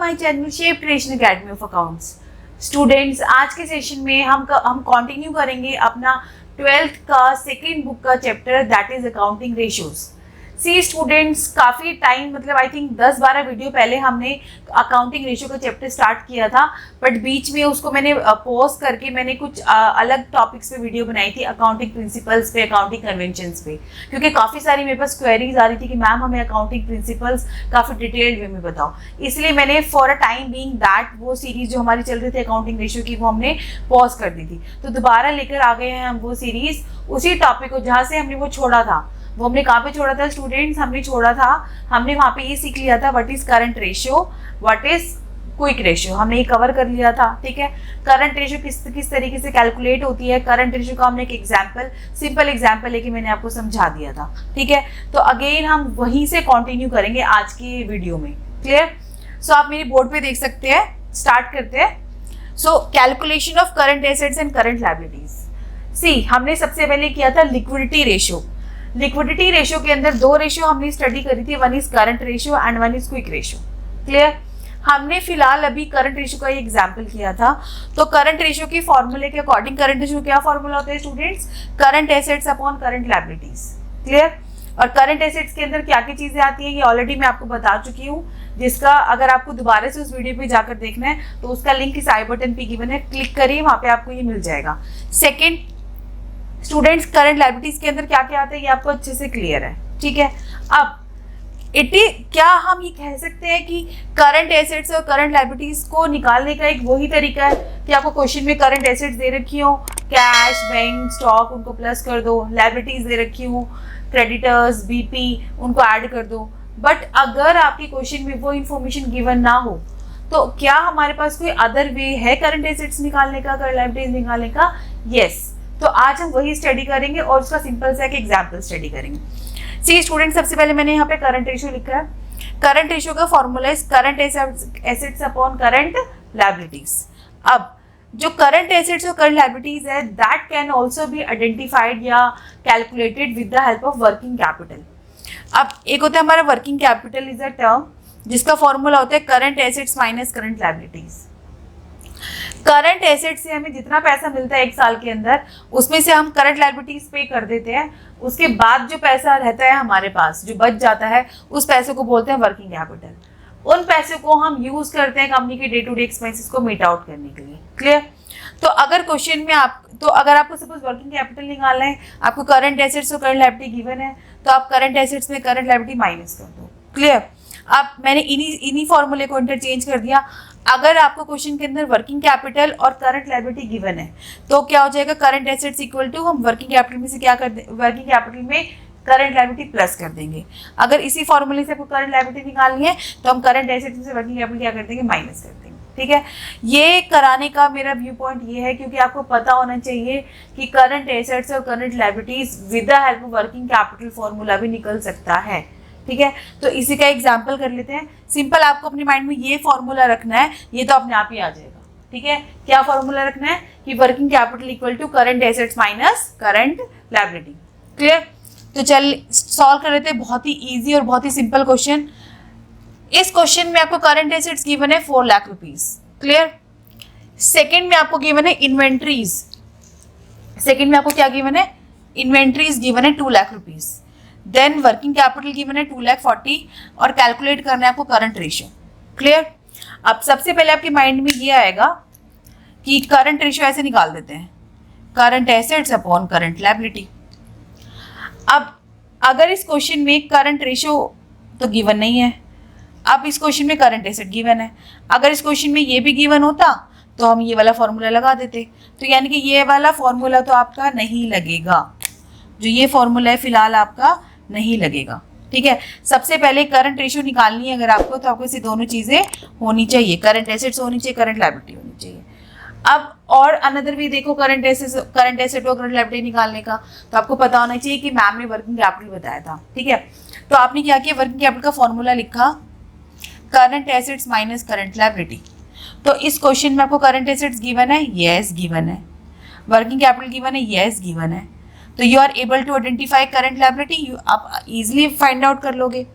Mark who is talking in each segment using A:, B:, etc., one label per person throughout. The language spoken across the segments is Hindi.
A: My channel shape creation academy of accounts. Students, आज के सेशन में हम कंटिन्यू करेंगे अपना 12th का सेकेंड बुक का chapter, that is accounting ratios. See students, काफ़ी टाइम मतलब आई थिंक 10-12 वीडियो पहले हमने अकाउंटिंग रेशियो का चैप्टर स्टार्ट किया था, बट बीच में उसको मैंने पॉज करके मैंने कुछ अलग टॉपिक्स पे वीडियो बनाई थी, अकाउंटिंग प्रिंसिपल्स पे, अकाउंटिंग कन्वेंशंस पे, क्योंकि काफ़ी सारी मेरे पास क्वेरीज आ रही थी कि मैम हमें अकाउंटिंग प्रिंसिपल्स काफ़ी डिटेल्ड वे में बताओ। इसलिए मैंने for a time being that वो सीरीज जो हमारी चल रही थी अकाउंटिंग रेशियो की, वो हमने पॉज कर दी थी। तो दोबारा लेकर आ गए हैं हम वो सीरीज, उसी टॉपिक को जहाँ से हमने वो छोड़ा था। वो हमने कहाँ पे छोड़ा था स्टूडेंट्स? हमने वहाँ पे ये सीख लिया था what is current ratio, what is quick ratio, हमने ये कवर कर लिया था। ठीक है, करंट रेशियो किस तरीके से कैलकुलेट होती है, करंट रेशियो का हमने एक सिंपल एग्जाम्पल लेके मैंने आपको समझा दिया था। ठीक है, तो अगेन हम वहीं से कंटिन्यू करेंगे आज की वीडियो में। क्लियर? सो आप मेरी बोर्ड पे देख सकते हैं, स्टार्ट करते हैं। So calculation of current assets and current liabilities. See, हमने सबसे पहले किया था लिक्विडिटी रेशियो। लिक्विडिटी रेशियो के अंदर दो रेशियो हमने स्टडी करी थी, one is current ratio and one is quick ratio. Clear? हमने फिलहाल अभी करंट रेशियो का एग्जाम्पल किया था। तो करंट रेशियो की फॉर्मूले के अकॉर्डिंग करंट रेशियो क्या फॉर्मूला होता है students? Current assets upon current liabilities. Clear? और करंट एसेट्स के अंदर क्या क्या चीजें आती हैं ये ऑलरेडी मैं आपको बता चुकी हूँ, जिसका अगर आपको दोबारा से उस वीडियो पे जाकर देखना है तो उसका लिंक इस आई बटन पे गिवन है, क्लिक करिए, वहां पे आपको ये मिल जाएगा। सेकेंड स्टूडेंट्स, करंट लायबिलिटीज के अंदर क्या क्या आता है ये आपको अच्छे से क्लियर है। ठीक है, अब क्या हम ये कह सकते हैं कि करंट एसेट्स और करंट लायबिलिटीज को निकालने का एक वही तरीका है कि आपको क्वेश्चन में करंट एसेट्स दे रखी हो, कैश, बैंक, स्टॉक, उनको प्लस कर दो, लायबिलिटीज दे रखी हो, क्रेडिटर्स, बीपी, उनको ऐड कर दो। बट अगर आपके क्वेश्चन में वो इंफॉर्मेशन गिवन ना हो तो क्या हमारे पास कोई अदर वे है करंट एसेट्स निकालने का, करंट लायबिलिटीज निकालने का? यस। तो आज हम वही स्टडी करेंगे और उसका सिंपल सा एक एग्जाम्पल स्टडी करेंगे। सी स्टूडेंट, सबसे पहले मैंने यहाँ पे करंट रेशियो लिखा है। करंट रेशियो का formula is current assets upon current liabilities. अब जो करंट एसेट्स और करंट लायबिलिटीज है, that can also be identified या calculated with the help of working capital. अब एक होता है हमारा working capital is a term जिसका फॉर्मूला होता है current assets minus current liabilities. Current asset से हमें जितना पैसा मिलता है एक साल के अंदर, उसमें से हम करंट लायबिलिटीज पे कर देते हैं। उसके बाद जो पैसा रहता है हमारे पास, जो बच जाता है, उस पैसे को बोलते हैं वर्किंग कैपिटल। उन पैसे को हम यूज करते हैं कंपनी के डे टू डे एक्सपेंसेस को मीट आउट करने के लिए। क्लियर? तो अगर क्वेश्चन में अगर आपको सपोज वर्किंग कैपिटल निकालना है, आपको करंट एसेट्स और करंट लायबिलिटी गिवन है, तो आप करंट एसेट्स में करंट लायबिलिटी माइनस कर दो। क्लियर? अब मैंने इन्हीं फॉर्मूले को इंटरचेंज कर दिया। अगर आपको क्वेश्चन के अंदर वर्किंग कैपिटल और करंट लायबिलिटी गिवन है तो क्या हो जाएगा? करंट एसेट्स इक्वल टू हम वर्किंग कैपिटल में से क्या कर दें, वर्किंग कैपिटल में करंट लायबिलिटी प्लस कर देंगे। अगर इसी फॉर्मूले से आपको करंट लायबिलिटी निकालनी है तो हम करंट एसेट्स में से वर्किंग कैपिटल क्या कर देंगे? माइनस कर देंगे। ठीक है, ये कराने का मेरा व्यू पॉइंट ये है क्योंकि आपको पता होना चाहिए कि करंट एसेट्स और current liabilities with the help of working capital formula भी निकल सकता है। ठीक है, तो इसी का एग्जाम्पल कर लेते हैं। सिंपल आपको अपने माइंड में ये फॉर्मूला रखना है, ये तो अपने आप ही आ जाएगा। ठीक है, क्या फॉर्मूला रखना है कि working capital equal to current assets minus current liability. Clear? तो चल सॉल्व कर लेते हैं। बहुत ही इजी और बहुत ही सिंपल क्वेश्चन। इस क्वेश्चन में आपको करंट एसेट्स गिवन है 4 लाख रुपीज। क्लियर? सेकेंड में आपको गिवन है इन्वेंट्रीज। सेकेंड में आपको क्या गिवन है? इन्वेंट्रीज गिवन है 2 lakh rupees. Then working capital given है 2,40,000 और कैलकुलेट करना है आपको करंट रेशियो। क्लियर? अब सबसे पहले आपके माइंड में ये आएगा कि करंट रेशियो ऐसे निकाल देते हैं, current assets upon current liability. अब अगर इस क्वेश्चन में करंट रेशियो तो गिवन नहीं है, अब इस क्वेश्चन में करंट एसेट गिवन है। अगर इस क्वेश्चन में ये भी गिवन होता तो हम ये वाला फॉर्मूला लगा देते। तो यानी कि ये वाला फॉर्मूला तो आपका नहीं लगेगा, जो ये फॉर्मूला है फिलहाल आपका नहीं लगेगा। ठीक है, सबसे पहले करंट रेशियो निकालनी है अगर आपको, तो आपको ऐसी दोनों चीजें होनी चाहिए, करंट एसेट्स होनी चाहिए, करंट लायबिलिटी होनी चाहिए। अब और अनदर भी देखो करंट एसेट और करंट लायबिलिटी निकालने का, तो आपको पता होना चाहिए कि मैम ने वर्किंग कैपिटल बताया था। ठीक है, तो आपने क्या किया? वर्किंग कैपिटल का फॉर्मूला लिखा current assets minus current liability. तो इस क्वेश्चन में आपको करंट एसेट्स गिवन है, यस गिवन है। वर्किंग कैपिटल गिवन है, यस गिवन है। तो you are able to identify current liability, आप इजिली फाइंड आउट कर लोगे।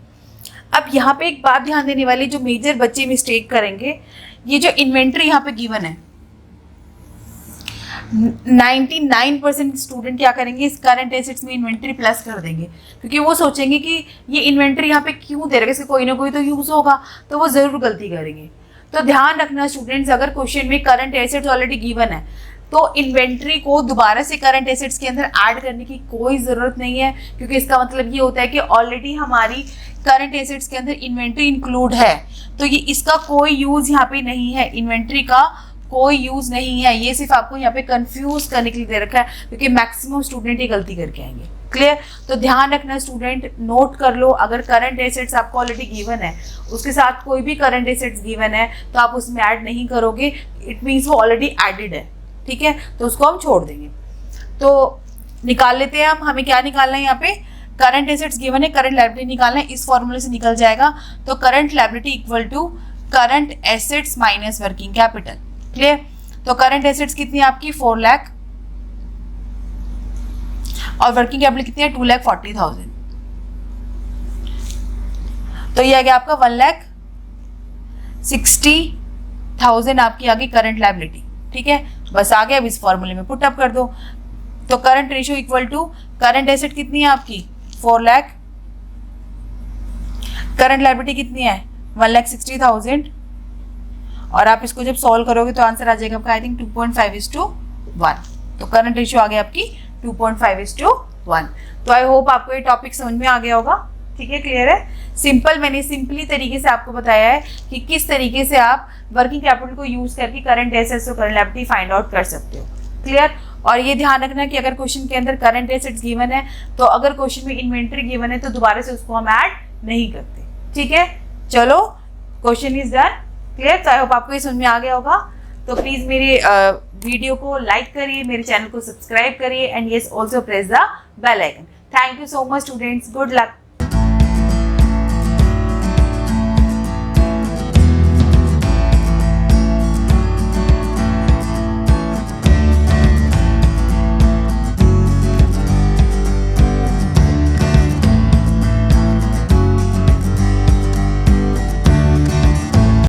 A: अब यहाँ पे एक बात ध्यान देने वाली, जो मेजर बच्चे मिस्टेक करेंगे, ये जो इन्वेंट्री यहाँ पे गिवन है, 99% स्टूडेंट क्या करेंगे, इस करंट एसेट्स में इन्वेंट्री प्लस कर देंगे, क्योंकि वो सोचेंगे कि ये इन्वेंट्री यहाँ पे क्यों दे रहे हैं, इसका कोई ना कोई तो यूज होगा, तो वो जरूर गलती करेंगे। तो ध्यान रखना स्टूडेंट्स, अगर क्वेश्चन में करंट एसेट्स ऑलरेडी गिवन है तो इन्वेंट्री को दोबारा से करंट एसेट्स के अंदर ऐड करने की कोई ज़रूरत नहीं है, क्योंकि इसका मतलब ये होता है कि ऑलरेडी हमारी करंट एसेट्स के अंदर इन्वेंट्री इंक्लूड है, तो ये इसका कोई यूज़ यहाँ पे नहीं है, इन्वेंट्री का कोई यूज़ नहीं है। ये सिर्फ आपको यहाँ पे कंफ्यूज करने के लिए दे रखा है, क्योंकि मैक्सिमम स्टूडेंट ये गलती करके आएंगे। क्लियर? तो ध्यान रखना स्टूडेंट, नोट कर लो, अगर करंट एसेट्स आपको ऑलरेडी गिवन है, उसके साथ कोई भी करंट एसेट्स गिवन है तो आप उसमें ऐड नहीं करोगे, इट मीन्स वो ऑलरेडी एडेड है, ठीक है, तो उसको हम छोड़ देंगे। तो निकाल लेते हैं हमें क्या निकालना है यहाँ पे, करंट एसेट्स गिवन है, करंट लायबिलिटी निकालना है, इस फॉर्मूले से निकल जाएगा। तो current liability equal to current assets minus working capital. Clear? तो करंट एसेट्स कितनी है आपकी 4 लाख और वर्किंग कैपिटल कितनी है 2,40,000, तो ये आ गया आपका 1,60,000 आपकी आ गई करंट लायबिलिटी। ठीक है, बस आ गया, अब इस फॉर्मूले में पुट अप कर दो। तो current ratio equal to current asset कितनी है आपकी 4 लाख, करंट लायबिलिटी कितनी है 1,60,000, और आप इसको जब सॉल्व करोगे तो आंसर आ जाएगा आपका आई थिंक 2.5:1। तो करंट रेशियो आ गया आपकी 2.5:1। तो आई होप आपको ये टॉपिक समझ में आ गया होगा। ठीक है, क्लियर है? सिंपल, मैंने सिंपली तरीके से आपको बताया है कि किस तरीके से आप वर्किंग कैपिटल को यूज करके करंट एसेट्स और करंट लायबिलिटी फाइंड आउट कर सकते हो। क्लियर? और ये ध्यान रखना कि अगर क्वेश्चन के अंदर करंट एसेट्स गिवन है, तो अगर क्वेश्चन में इन्वेंट्री गिवन है तो दोबारा से उसको हम ऐड नहीं करते। ठीक है, चलो, क्वेश्चन इज डन। क्लियर? तो आई होप आपको ये समझ में आ गया होगा। तो प्लीज मेरे वीडियो को लाइक करिए, मेरे चैनल को सब्सक्राइब करिए, and yes also press the bell icon. Thank you so much students, good luck.